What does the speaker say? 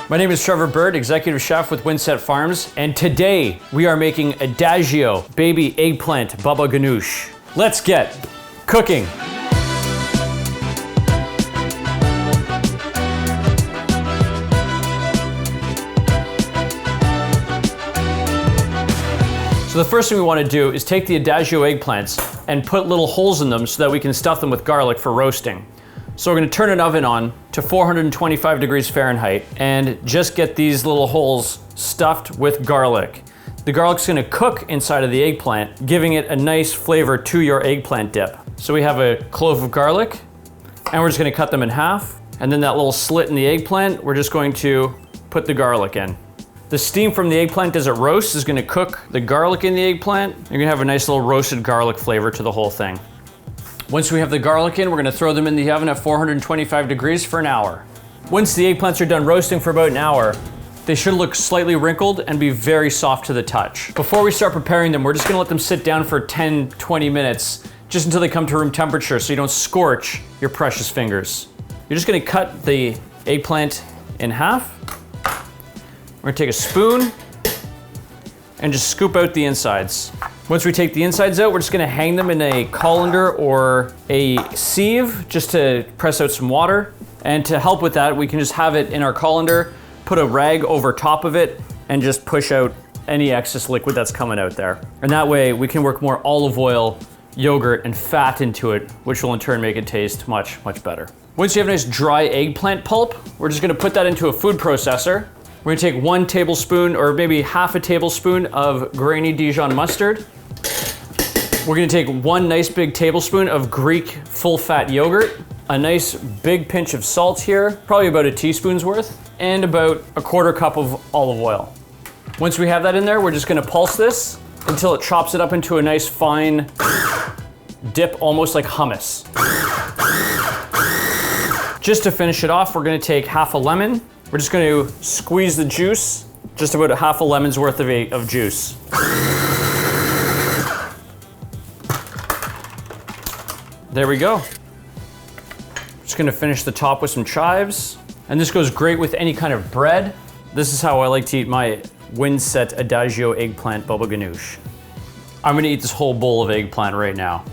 My name is Trevor Bird, Executive Chef with Windset Farms, and today we are making Adagio Baby Eggplant Baba Ganoush. Let's get cooking. So the first thing we want to do is take the Adagio eggplants and put little holes in them so that we can stuff them with garlic for roasting. So we're going to turn an oven on to 425 degrees Fahrenheit and just get these little holes stuffed with garlic. The garlic's going to cook inside of the eggplant, giving it a nice flavor to your eggplant dip. So we have a clove of garlic, and we're just going to cut them in half. And then that little slit in the eggplant, we're just going to put the garlic in. The steam from the eggplant as it roasts is going to cook the garlic in the eggplant. You're going to have a nice little roasted garlic flavor to the whole thing. Once we have the garlic in, we're going to throw them in the oven at 425 degrees for an hour. Once the eggplants are done roasting for about an hour, they should look slightly wrinkled and be very soft to the touch. Before we start preparing them, we're just going to let them sit down for 10-20 minutes, just until they come to room temperature so you don't scorch your precious fingers. You're just going to cut the eggplant in half. We're going to take a spoon and just scoop out the insides. Once we take the insides out, we're just going to hang them in a colander or a sieve just to press out some water. And to help with that, we can just have it in our colander, put a rag over top of it, and just push out any excess liquid that's coming out there. And that way we can work more olive oil, yogurt, and fat into it, which will in turn make it taste much, much better. Once you have a nice dry eggplant pulp, we're just going to put that into a food processor. We're gonna take 1 tablespoon or maybe half a tablespoon of grainy Dijon mustard. We're gonna take 1 nice big tablespoon of Greek full fat yogurt, a nice big pinch of salt here, probably about a teaspoon's worth, and about a 1/4 cup of olive oil. Once we have that in there, we're just gonna pulse this until it chops it up into a nice fine dip, almost like hummus. Just to finish it off, we're gonna take half a lemon. We're just going to squeeze the juice, just about a half a lemon's worth of juice. There we go. Just going to finish the top with some chives. And this goes great with any kind of bread. This is how I like to eat my Windset Adagio Eggplant Baba Ganoush. I'm going to eat this whole bowl of eggplant right now.